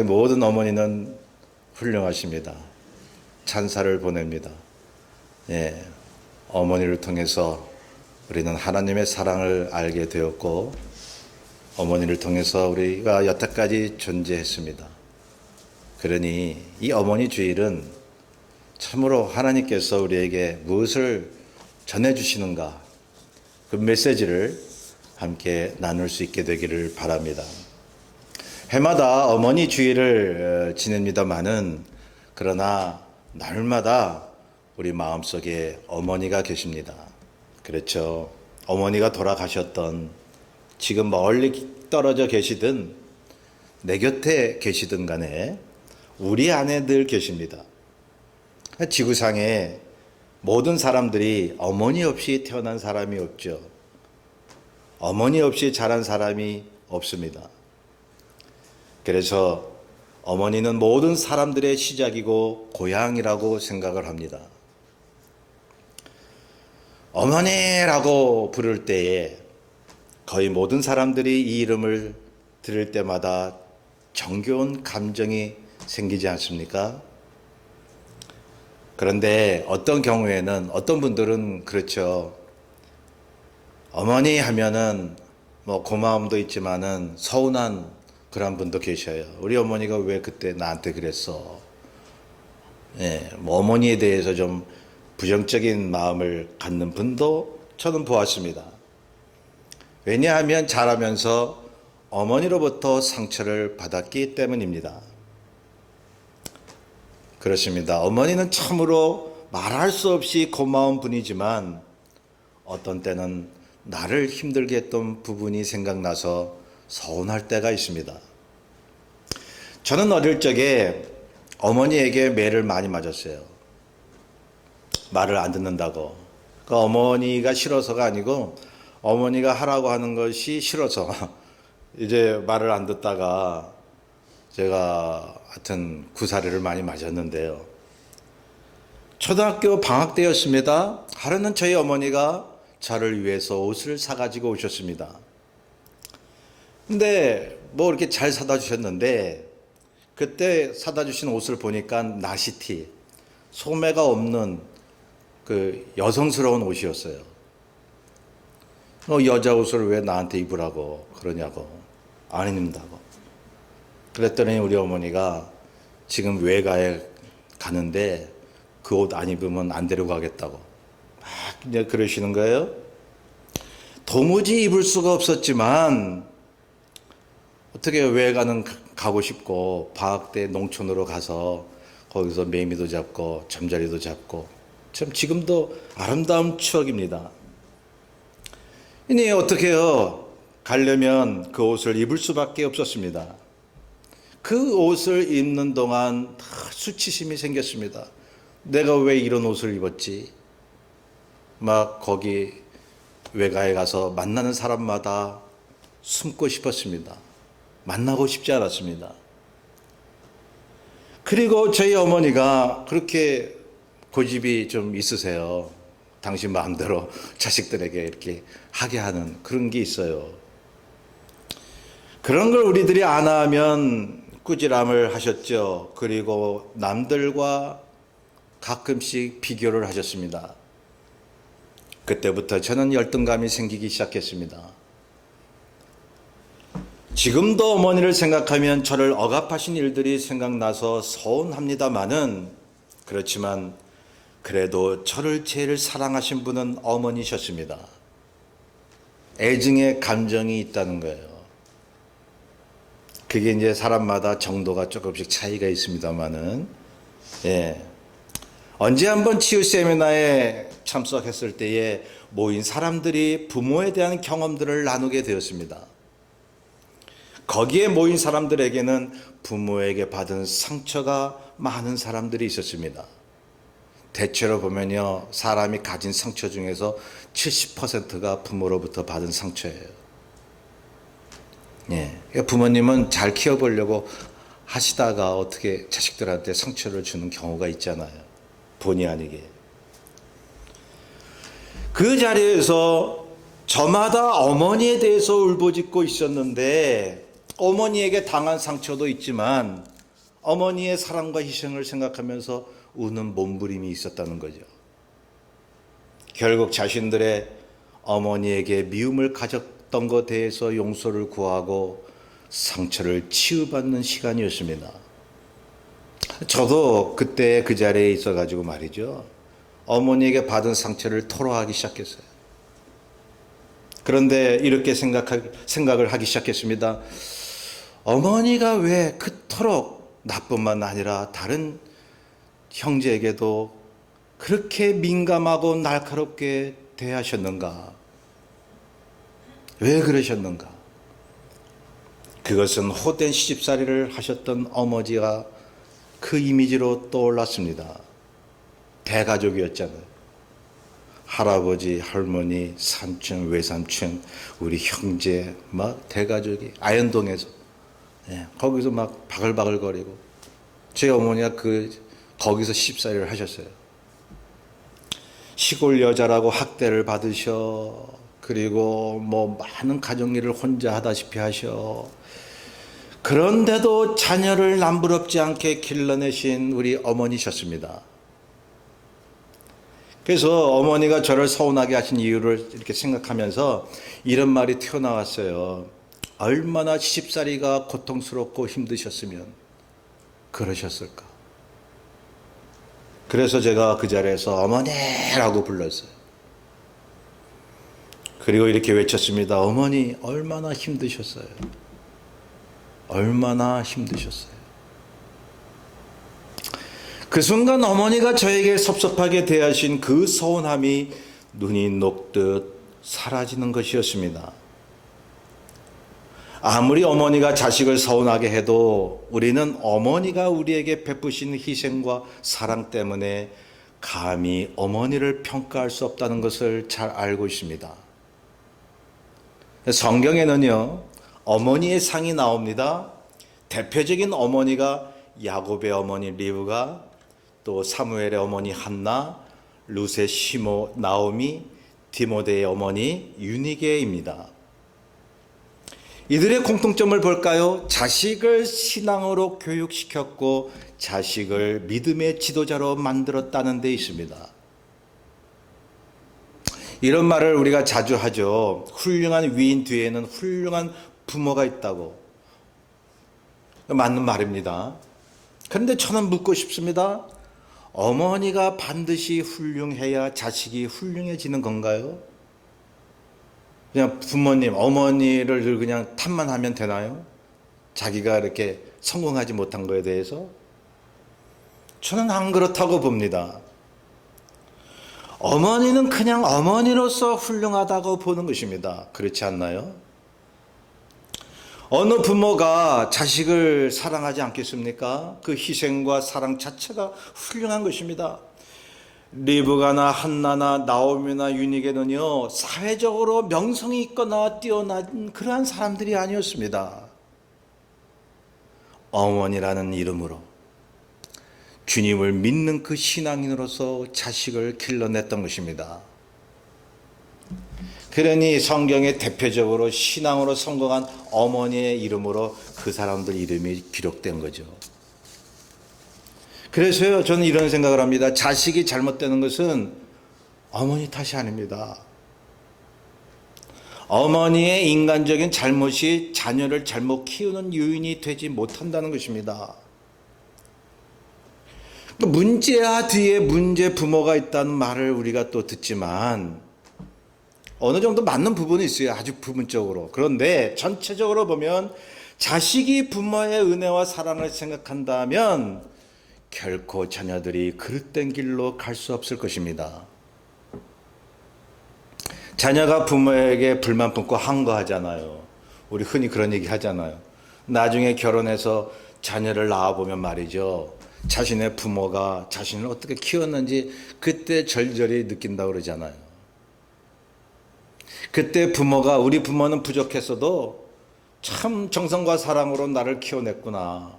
모든 어머니는 훌륭하십니다. 찬사를 보냅니다. 예, 어머니를 통해서 우리는 하나님의 사랑을 알게 되었고, 어머니를 통해서 우리가 여태까지 존재했습니다. 그러니 이 어머니 주일은 참으로 하나님께서 우리에게 무엇을 전해주시는가, 그 메시지를 함께 나눌 수 있게 되기를 바랍니다. 해마다 어머니 주일을 지냅니다마는, 그러나 날마다 우리 마음속에 어머니가 계십니다. 그렇죠. 어머니가 돌아가셨던, 지금 멀리 떨어져 계시든 내 곁에 계시든 간에 우리 안에 늘 계십니다. 지구상에 모든 사람들이 어머니 없이 태어난 사람이 없죠. 어머니 없이 자란 사람이 없습니다. 그래서 어머니는 모든 사람들의 시작이고 고향이라고 생각을 합니다. 어머니라고 부를 때에 거의 모든 사람들이 이 이름을 들을 때마다 정겨운 감정이 생기지 않습니까? 그런데 어떤 경우에는 어떤 분들은 그렇죠. 어머니 하면은 뭐 고마움도 있지만은 서운한 그런 분도 계셔요. 우리 어머니가 왜 그때 나한테 그랬어? 예, 뭐 어머니에 대해서 좀 부정적인 마음을 갖는 분도 저는 보았습니다. 왜냐하면 자라면서 어머니로부터 상처를 받았기 때문입니다. 그렇습니다. 어머니는 참으로 말할 수 없이 고마운 분이지만 어떤 때는 나를 힘들게 했던 부분이 생각나서 서운할 때가 있습니다. 저는 어릴 적에 어머니에게 매를 많이 맞았어요. 말을 안 듣는다고. 그 어머니가 싫어서가 아니고 어머니가 하라고 하는 것이 싫어서 이제 말을 안 듣다가 제가 하여튼 구사리를 많이 맞았는데요. 초등학교 방학 때였습니다. 하루는 저희 어머니가 저를 위해서 옷을 사가지고 오셨습니다. 근데 뭐 이렇게 잘 사다 주셨는데, 그때 사다 주신 옷을 보니까 나시티, 소매가 없는 그 여성스러운 옷이었어요. 여자 옷을 왜 나한테 입으라고 그러냐고. 안 입는다고. 그랬더니 우리 어머니가 지금 외가에 가는데 그 옷 안 입으면 안 데려가겠다고 막 그냥 그러시는 거예요. 도무지 입을 수가 없었지만 어떻게 외가는 가고 싶고, 방학 때 농촌으로 가서 거기서 매미도 잡고 잠자리도 잡고, 참 지금도 아름다운 추억입니다. 이니 어떻게 해요? 가려면 그 옷을 입을 수밖에 없었습니다. 그 옷을 입는 동안 다 수치심이 생겼습니다. 내가 왜 이런 옷을 입었지? 막 거기 외가에 가서 만나는 사람마다 숨고 싶었습니다. 만나고 싶지 않았습니다. 그리고 저희 어머니가 그렇게 고집이 좀 있으세요. 당신 마음대로 자식들에게 이렇게 하게 하는 그런 게 있어요. 그런 걸 우리들이 안 하면 꾸지람을 하셨죠. 그리고 남들과 가끔씩 비교를 하셨습니다. 그때부터 저는 열등감이 생기기 시작했습니다. 지금도 어머니를 생각하면 저를 억압하신 일들이 생각나서 서운합니다마는, 그렇지만 그래도 저를 제일 사랑하신 분은 어머니셨습니다. 애증의 감정이 있다는 거예요. 그게 이제 사람마다 정도가 조금씩 차이가 있습니다마는, 예. 언제 한번 치유 세미나에 참석했을 때에 모인 사람들이 부모에 대한 경험들을 나누게 되었습니다. 거기에 모인 사람들에게는 부모에게 받은 상처가 많은 사람들이 있었습니다. 대체로 보면요, 사람이 가진 상처 중에서 70%가 부모로부터 받은 상처예요. 예, 부모님은 잘 키워보려고 하시다가 어떻게 자식들한테 상처를 주는 경우가 있잖아요. 본의 아니게. 그 자리에서 저마다 어머니에 대해서 울부짖고 있었는데, 어머니에게 당한 상처도 있지만 어머니의 사랑과 희생을 생각하면서 우는 몸부림이 있었다는 거죠. 결국 자신들의 어머니에게 미움을 가졌던 것에 대해서 용서를 구하고 상처를 치유받는 시간이었습니다. 저도 그때 그 자리에 있어가지고 말이죠. 어머니에게 받은 상처를 토로하기 시작했어요. 그런데 이렇게 생각을 하기 시작했습니다. 어머니가 왜 그토록 나뿐만 아니라 다른 형제에게도 그렇게 민감하고 날카롭게 대하셨는가? 왜 그러셨는가? 그것은 호된 시집살이를 하셨던 어머니가 그 이미지로 떠올랐습니다. 대가족이었잖아요. 할아버지, 할머니, 삼촌, 외삼촌, 우리 형제, 막 대가족이 아현동에서 거기서 막 바글바글거리고 제 어머니가 거기서 시집살이를 하셨어요. 시골 여자라고 학대를 받으셔. 그리고 뭐 많은 가정일을 혼자 하다시피 하셔. 그런데도 자녀를 남부럽지 않게 길러내신 우리 어머니셨습니다. 그래서 어머니가 저를 서운하게 하신 이유를 이렇게 생각하면서 이런 말이 튀어나왔어요. 얼마나 시집살이가 고통스럽고 힘드셨으면 그러셨을까. 그래서 제가 그 자리에서 어머니라고 불렀어요. 그리고 이렇게 외쳤습니다. 어머니 얼마나 힘드셨어요. 얼마나 힘드셨어요. 그 순간 어머니가 저에게 섭섭하게 대하신 그 서운함이 눈이 녹듯 사라지는 것이었습니다. 아무리 어머니가 자식을 서운하게 해도 우리는 어머니가 우리에게 베푸신 희생과 사랑 때문에 감히 어머니를 평가할 수 없다는 것을 잘 알고 있습니다. 성경에는요, 어머니의 상이 나옵니다. 대표적인 어머니가 야곱의 어머니 리브가, 또 사무엘의 어머니 한나, 룻의 시모 나오미, 디모데의 어머니 유니게입니다. 이들의 공통점을 볼까요? 자식을 신앙으로 교육시켰고 자식을 믿음의 지도자로 만들었다는 데 있습니다. 이런 말을 우리가 자주 하죠. 훌륭한 위인 뒤에는 훌륭한 부모가 있다고. 맞는 말입니다. 그런데 저는 묻고 싶습니다. 어머니가 반드시 훌륭해야 자식이 훌륭해지는 건가요? 그냥 부모님, 어머니를 늘 그냥 탓만 하면 되나요? 자기가 이렇게 성공하지 못한 거에 대해서? 저는 안 그렇다고 봅니다. 어머니는 그냥 어머니로서 훌륭하다고 보는 것입니다. 그렇지 않나요? 어느 부모가 자식을 사랑하지 않겠습니까? 그 희생과 사랑 자체가 훌륭한 것입니다. 리브가나 한나나 나오미나 유니게는요, 사회적으로 명성이 있거나 뛰어난 그러한 사람들이 아니었습니다. 어머니라는 이름으로 주님을 믿는 그 신앙인으로서 자식을 길러냈던 것입니다. 그러니 성경에 대표적으로 신앙으로 성공한 어머니의 이름으로 그 사람들 이름이 기록된 거죠. 그래서요, 저는 이런 생각을 합니다. 자식이 잘못되는 것은 어머니 탓이 아닙니다. 어머니의 인간적인 잘못이 자녀를 잘못 키우는 요인이 되지 못한다는 것입니다. 문제야 뒤에 문제 부모가 있다는 말을 우리가 또 듣지만 어느 정도 맞는 부분이 있어요. 아주 부분적으로. 그런데 전체적으로 보면 자식이 부모의 은혜와 사랑을 생각한다면 결코 자녀들이 그릇된 길로 갈 수 없을 것입니다. 자녀가 부모에게 불만 품고 항거하잖아요. 우리 흔히 그런 얘기 하잖아요. 나중에 결혼해서 자녀를 낳아보면 말이죠. 자신의 부모가 자신을 어떻게 키웠는지 그때 절절히 느낀다고 그러잖아요. 그때 부모가, 우리 부모는 부족했어도 참 정성과 사랑으로 나를 키워냈구나.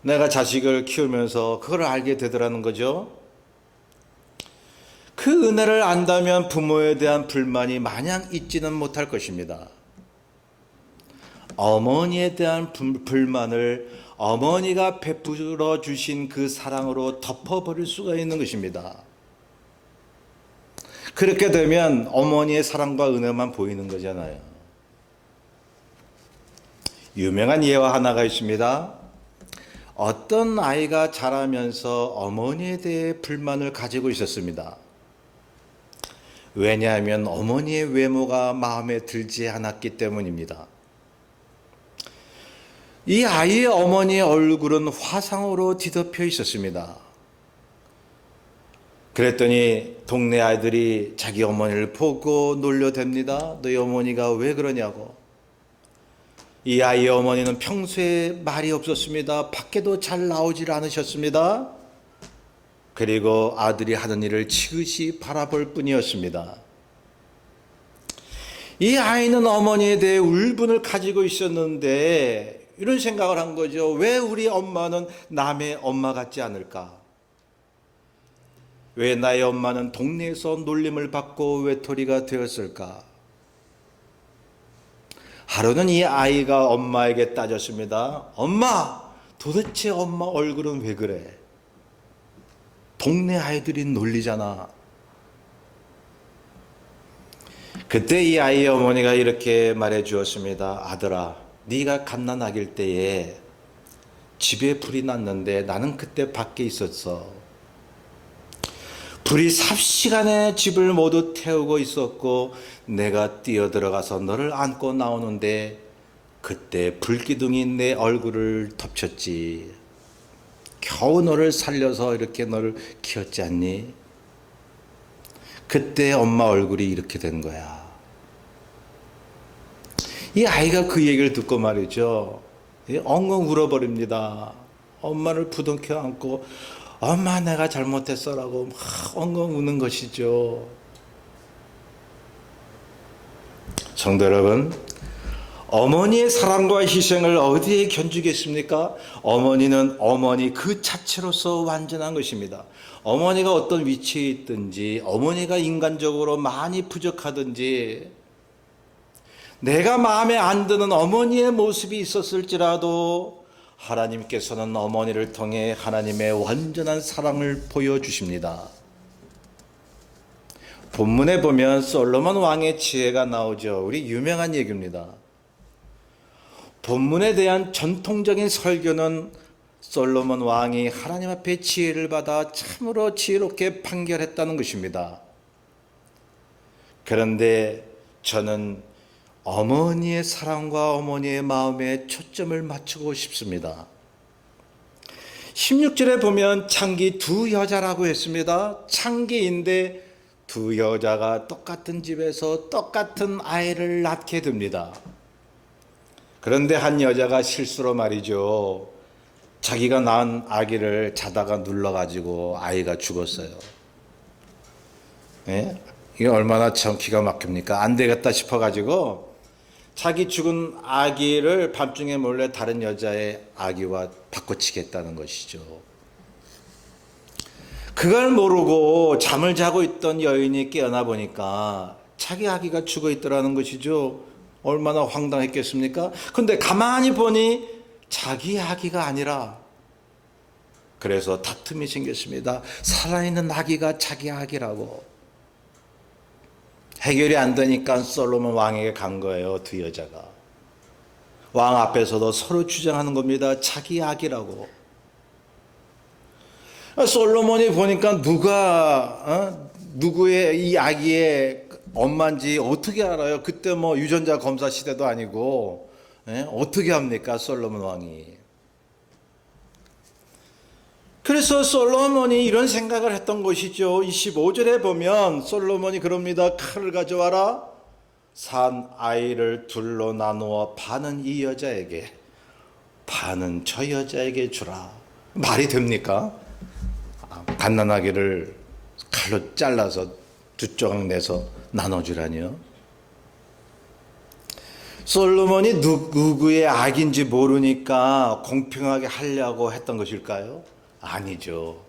내가 자식을 키우면서 그걸 알게 되더라는 거죠. 그 은혜를 안다면 부모에 대한 불만이 마냥 있지는 못할 것입니다. 어머니에 대한 불만을 어머니가 베풀어 주신 그 사랑으로 덮어버릴 수가 있는 것입니다. 그렇게 되면 어머니의 사랑과 은혜만 보이는 거잖아요. 유명한 예화 하나가 있습니다. 어떤 아이가 자라면서 어머니에 대해 불만을 가지고 있었습니다. 왜냐하면 어머니의 외모가 마음에 들지 않았기 때문입니다. 이 아이의 어머니의 얼굴은 화상으로 뒤덮여 있었습니다. 그랬더니 동네 아이들이 자기 어머니를 보고 놀려댑니다. 너희 어머니가 왜 그러냐고. 이 아이의 어머니는 평소에 말이 없었습니다. 밖에도 잘 나오질 않으셨습니다. 그리고 아들이 하는 일을 지그시 바라볼 뿐이었습니다. 이 아이는 어머니에 대해 울분을 가지고 있었는데 이런 생각을 한 거죠. 왜 우리 엄마는 남의 엄마 같지 않을까? 왜 나의 엄마는 동네에서 놀림을 받고 외톨이가 되었을까? 하루는 이 아이가 엄마에게 따졌습니다. 엄마, 도대체 엄마 얼굴은 왜 그래? 동네 아이들이 놀리잖아. 그때 이 아이의 어머니가 이렇게 말해 주었습니다. 아들아, 네가 갓난아기일 때에 집에 불이 났는데 나는 그때 밖에 있었어. 불이 삽시간에 집을 모두 태우고 있었고 내가 뛰어들어가서 너를 안고 나오는데 그때 불기둥이 내 얼굴을 덮쳤지. 겨우 너를 살려서 이렇게 너를 키웠지 않니? 그때 엄마 얼굴이 이렇게 된 거야. 이 아이가 그 얘기를 듣고 말이죠. 엉엉 울어버립니다. 엄마를 부둥켜 안고 엄마 내가 잘못했어라고 막 엉엉 우는 것이죠. 성도 여러분, 어머니의 사랑과 희생을 어디에 견주겠습니까? 어머니는 어머니 그 자체로서 완전한 것입니다. 어머니가 어떤 위치에 있든지 어머니가 인간적으로 많이 부족하든지 내가 마음에 안 드는 어머니의 모습이 있었을지라도 하나님께서는 어머니를 통해 하나님의 완전한 사랑을 보여주십니다. 본문에 보면 솔로몬 왕의 지혜가 나오죠. 우리 유명한 얘기입니다. 본문에 대한 전통적인 설교는 솔로몬 왕이 하나님 앞에 지혜를 받아 참으로 지혜롭게 판결했다는 것입니다. 그런데 저는 어머니의 사랑과 어머니의 마음에 초점을 맞추고 싶습니다. 16절에 보면 창기 두 여자라고 했습니다. 창기인데 두 여자가 똑같은 집에서 똑같은 아이를 낳게 됩니다. 그런데 한 여자가 실수로 말이죠. 자기가 낳은 아기를 자다가 눌러가지고 아이가 죽었어요. 예? 이게 얼마나 참 기가 막힙니까? 안 되겠다 싶어가지고 자기 죽은 아기를 밤중에 몰래 다른 여자의 아기와 바꿔치겠다는 것이죠. 그걸 모르고 잠을 자고 있던 여인이 깨어나 보니까 자기 아기가 죽어 있더라는 것이죠. 얼마나 황당했겠습니까? 근데 가만히 보니 자기 아기가 아니라 그래서 다툼이 생겼습니다. 살아있는 아기가 자기 아기라고. 해결이 안 되니까 솔로몬 왕에게 간 거예요. 두 여자가. 왕 앞에서도 서로 주장하는 겁니다. 자기 아기라고. 솔로몬이 보니까 누구의 이 아기의 엄마인지 어떻게 알아요? 그때 뭐 유전자 검사 시대도 아니고 어떻게 합니까? 솔로몬 왕이. 그래서 솔로몬이 이런 생각을 했던 것이죠. 25절에 보면 솔로몬이 그럽니다. 칼을 가져와라. 산 아이를 둘로 나누어 반은 이 여자에게 반은 저 여자에게 주라. 말이 됩니까? 갓난아기를 칼로 잘라서 두 조각 내서 나눠주라니요. 솔로몬이 누구의 악인지 모르니까 공평하게 하려고 했던 것일까요? 아니죠.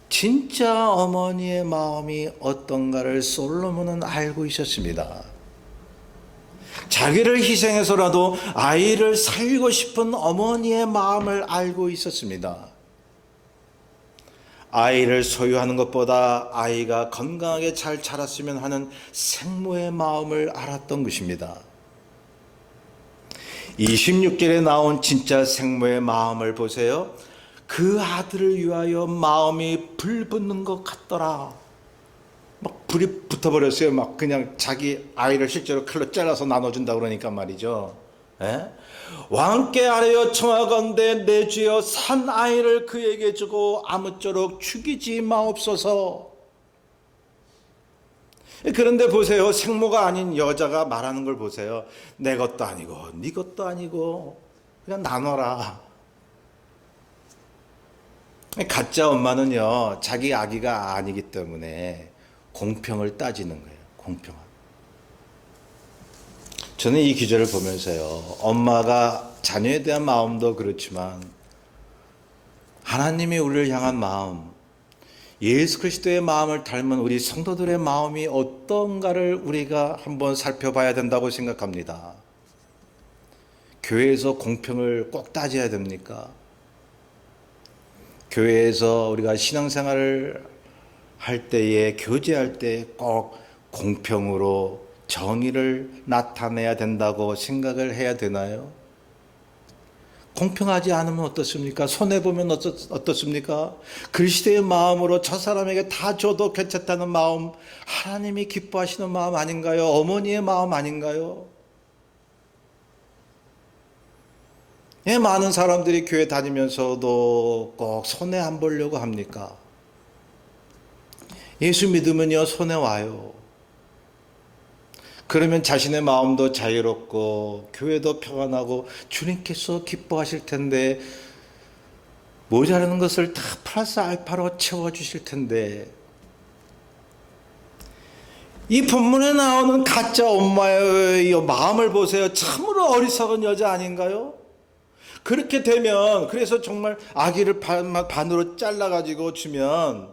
진짜 어머니의 마음이 어떤가를 솔로몬은 알고 있었습니다. 자기를 희생해서라도 아이를 살리고 싶은 어머니의 마음을 알고 있었습니다. 아이를 소유하는 것보다 아이가 건강하게 잘 자랐으면 하는 생모의 마음을 알았던 것입니다. 26절에 나온 진짜 생모의 마음을 보세요. 그 아들을 위하여 마음이 불붙는 것 같더라. 막 불이 붙어버렸어요. 막 그냥 자기 아이를 실제로 칼로 잘라서 나눠준다 그러니까 말이죠. 예? 왕께 아뢰어 청하건대 내 주여 산 아이를 그에게 주고 아무쪼록 죽이지 마옵소서. 그런데 보세요. 생모가 아닌 여자가 말하는 걸 보세요. 내 것도 아니고 네 것도 아니고 그냥 나눠라. 가짜 엄마는요, 자기 아기가 아니기 때문에 공평을 따지는 거예요. 공평. 저는 이 기절을 보면서요, 엄마가 자녀에 대한 마음도 그렇지만 하나님이 우리를 향한 마음, 예수 그리스도의 마음을 닮은 우리 성도들의 마음이 어떤가를 우리가 한번 살펴봐야 된다고 생각합니다. 교회에서 공평을 꼭 따져야 됩니까? 교회에서 우리가 신앙생활을 할 때에, 교제할 때 꼭 공평으로 정의를 나타내야 된다고 생각을 해야 되나요? 공평하지 않으면 어떻습니까? 손해보면 어떻습니까? 그리스도의 마음으로 저 사람에게 다 줘도 괜찮다는 마음, 하나님이 기뻐하시는 마음 아닌가요? 어머니의 마음 아닌가요? 예, 많은 사람들이 교회 다니면서도 꼭 손해 안 보려고 합니까? 예수 믿으면요, 손해 와요. 그러면 자신의 마음도 자유롭고 교회도 평안하고 주님께서 기뻐하실 텐데, 모자라는 것을 다 플러스 알파로 채워주실 텐데, 이 본문에 나오는 가짜 엄마의 마음을 보세요. 참으로 어리석은 여자 아닌가요? 그렇게 되면, 그래서 정말 아기를 반으로 잘라가지고 주면,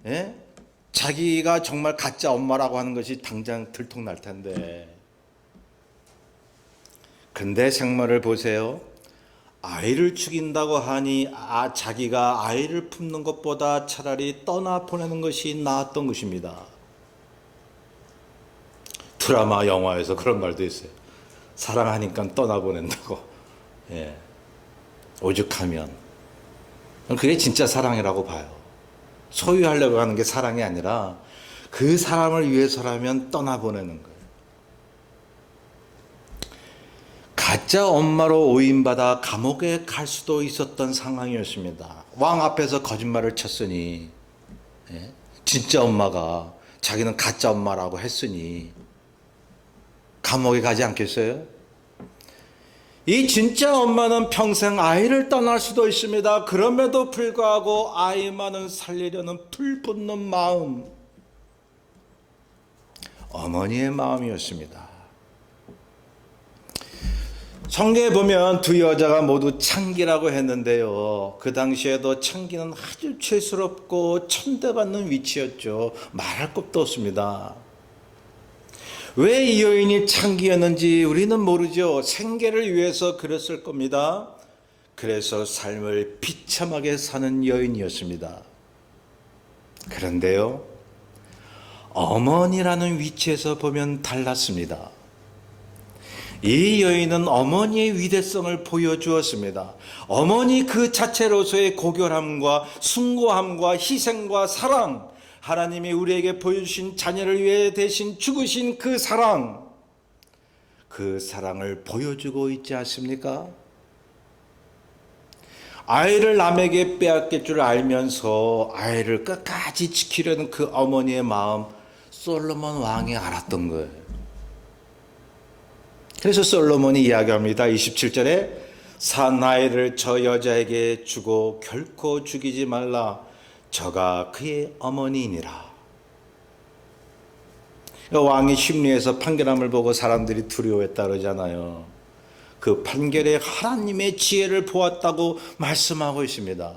예? 자기가 정말 가짜 엄마라고 하는 것이 당장 들통날 텐데. 근데 생모를 보세요. 아이를 죽인다고 하니 자기가 아이를 품는 것보다 차라리 떠나 보내는 것이 나았던 것입니다. 드라마 영화에서 그런 말도 있어요. 사랑하니까 떠나보낸다고. 예. 오죽하면. 그게 진짜 사랑이라고 봐요. 소유하려고 하는 게 사랑이 아니라 그 사람을 위해서라면 떠나보내는 거예요. 가짜 엄마로 오인받아 감옥에 갈 수도 있었던 상황이었습니다. 왕 앞에서 거짓말을 쳤으니, 진짜 엄마가 자기는 가짜 엄마라고 했으니 감옥에 가지 않겠어요? 이 진짜 엄마는 평생 아이를 떠날 수도 있습니다. 그럼에도 불구하고 아이만은 살리려는 불붙는 마음, 어머니의 마음이었습니다. 성경에 보면 두 여자가 모두 창기라고 했는데요, 그 당시에도 창기는 아주 죄스럽고 천대받는 위치였죠. 말할 것도 없습니다. 왜 이 여인이 창기였는지 우리는 모르죠. 생계를 위해서 그랬을 겁니다. 그래서 삶을 비참하게 사는 여인이었습니다. 그런데요, 어머니라는 위치에서 보면 달랐습니다. 이 여인은 어머니의 위대성을 보여주었습니다. 어머니 그 자체로서의 고결함과 숭고함과 희생과 사랑, 하나님이 우리에게 보여주신 자녀를 위해 대신 죽으신 그 사랑을 보여주고 있지 않습니까? 아이를 남에게 빼앗길 줄 알면서 아이를 끝까지 지키려는 그 어머니의 마음, 솔로몬 왕이 알았던 거예요. 그래서 솔로몬이 이야기합니다. 27절에 산 아이를 저 여자에게 주고 결코 죽이지 말라. 저가 그의 어머니이니라. 왕이 심리에서 판결함을 보고 사람들이 두려워했다 그러잖아요. 그 판결에 하나님의 지혜를 보았다고 말씀하고 있습니다.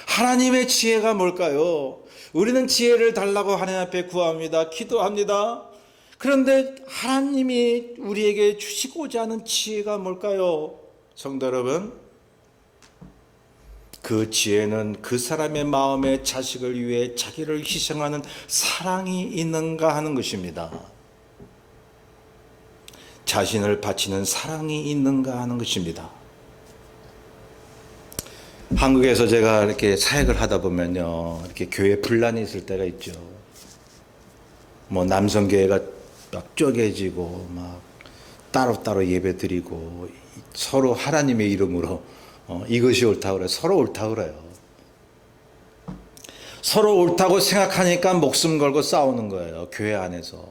하나님의 지혜가 뭘까요? 우리는 지혜를 달라고 하나님 앞에 구합니다. 기도합니다. 그런데 하나님이 우리에게 주시고자 하는 지혜가 뭘까요? 성도 여러분, 그 지혜는 그 사람의 마음에 자식을 위해 자기를 희생하는 사랑이 있는가 하는 것입니다. 자신을 바치는 사랑이 있는가 하는 것입니다. 한국에서 제가 이렇게 사역을 하다 보면요, 이렇게 교회 분란이 있을 때가 있죠. 뭐 남성교회가 막 쪼개지고 막 따로따로 예배 드리고 서로 하나님의 이름으로 이것이 옳다고 그래요. 서로 옳다고 그래요. 서로 옳다고 생각하니까 목숨 걸고 싸우는 거예요. 교회 안에서.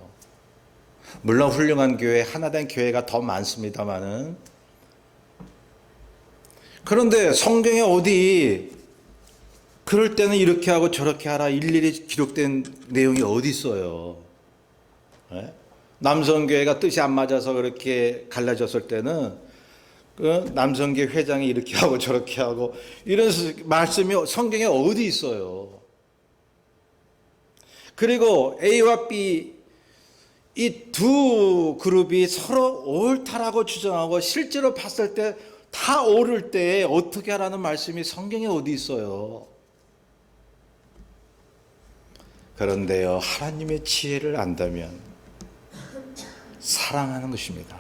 물론 훌륭한 교회, 하나된 교회가 더 많습니다만은, 그런데 성경에 어디 그럴 때는 이렇게 하고 저렇게 하라 일일이 기록된 내용이 어디 있어요? 네? 남성교회가 뜻이 안 맞아서 그렇게 갈라졌을 때는 그 남성교회 회장이 이렇게 하고 저렇게 하고 이런 말씀이 성경에 어디 있어요? 그리고 A와 B 이 두 그룹이 서로 옳다라고 주장하고 실제로 봤을 때 다 옳을 때 어떻게 하라는 말씀이 성경에 어디 있어요? 그런데요, 하나님의 지혜를 안다면 사랑하는 것입니다.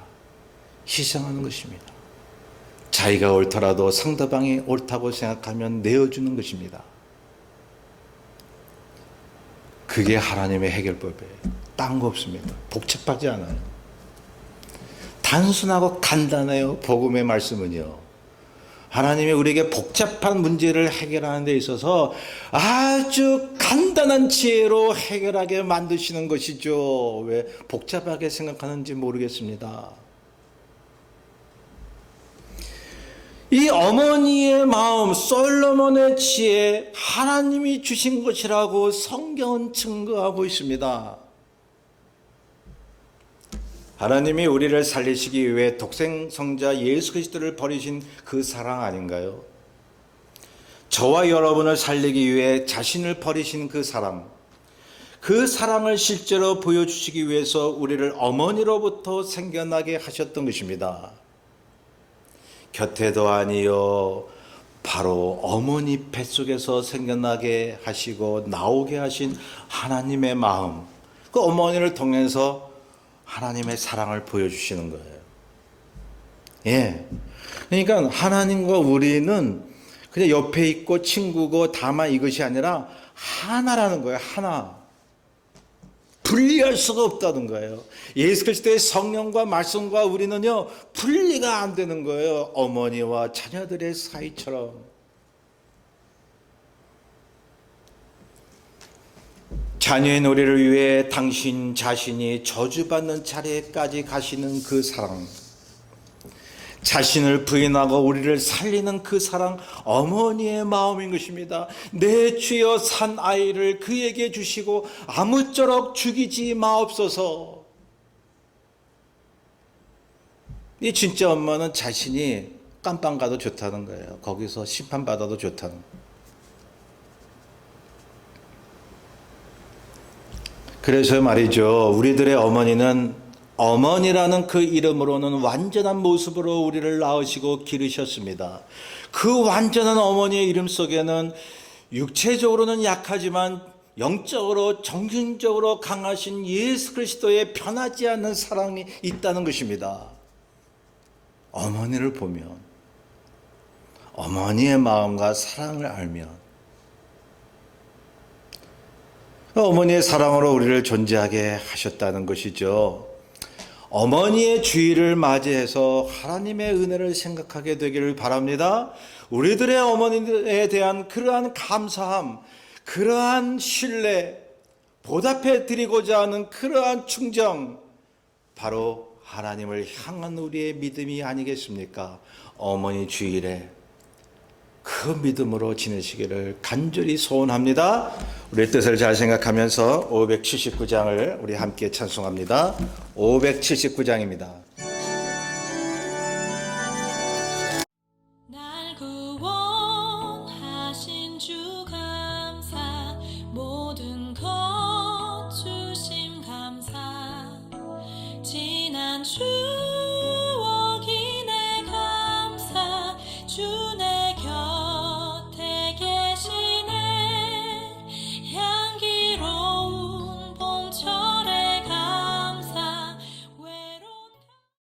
희생하는 것입니다. 자기가 옳더라도 상대방이 옳다고 생각하면 내어주는 것입니다. 그게 하나님의 해결법이에요. 딴 거 없습니다. 복잡하지 않아요. 단순하고 간단해요. 복음의 말씀은요. 하나님이 우리에게 복잡한 문제를 해결하는 데 있어서 아주 간단한 지혜로 해결하게 만드시는 것이죠. 왜 복잡하게 생각하는지 모르겠습니다. 이 어머니의 마음, 솔로몬의 지혜, 하나님이 주신 것이라고 성경은 증거하고 있습니다. 하나님이 우리를 살리시기 위해 독생성자 예수 그리스도를 버리신 그 사랑 아닌가요? 저와 여러분을 살리기 위해 자신을 버리신 그 사랑, 그 사랑을 실제로 보여주시기 위해서 우리를 어머니로부터 생겨나게 하셨던 것입니다. 곁에도 아니요, 바로 어머니 뱃속에서 생겨나게 하시고 나오게 하신 하나님의 마음, 그 어머니를 통해서 하나님의 사랑을 보여주시는 거예요. 예. 그러니까 하나님과 우리는 그냥 옆에 있고 친구고 다만 이것이 아니라 하나라는 거예요. 하나. 분리할 수가 없다는 거예요. 예수 그리스도의 성령과 말씀과 우리는요, 분리가 안 되는 거예요. 어머니와 자녀들의 사이처럼. 자녀의 노래를 위해 당신 자신이 저주받는 자리에까지 가시는 그 사랑, 자신을 부인하고 우리를 살리는 그 사랑, 어머니의 마음인 것입니다. 내 주여 산 아이를 그에게 주시고 아무쪼록 죽이지 마옵소서. 이 진짜 엄마는 자신이 깜빵 가도 좋다는 거예요. 거기서 심판받아도 좋다는 거예요. 그래서 말이죠, 우리들의 어머니는 어머니라는 그 이름으로는 완전한 모습으로 우리를 낳으시고 기르셨습니다. 그 완전한 어머니의 이름 속에는 육체적으로는 약하지만 영적으로 정신적으로 강하신 예수 그리스도의 변하지 않는 사랑이 있다는 것입니다. 어머니를 보면, 어머니의 마음과 사랑을 알면 어머니의 사랑으로 우리를 존재하게 하셨다는 것이죠. 어머니의 주일을 맞이해서 하나님의 은혜를 생각하게 되기를 바랍니다. 우리들의 어머니에 대한 그러한 감사함, 그러한 신뢰, 보답해 드리고자 하는 그러한 충정, 바로 하나님을 향한 우리의 믿음이 아니겠습니까? 어머니 주일에 그 믿음으로 지내시기를 간절히 소원합니다. 우리의 뜻을 잘 생각하면서 579장을 우리 함께 찬송합니다. 579장입니다. 날 구원하신 주 감사, 모든 것 주심 감사. 주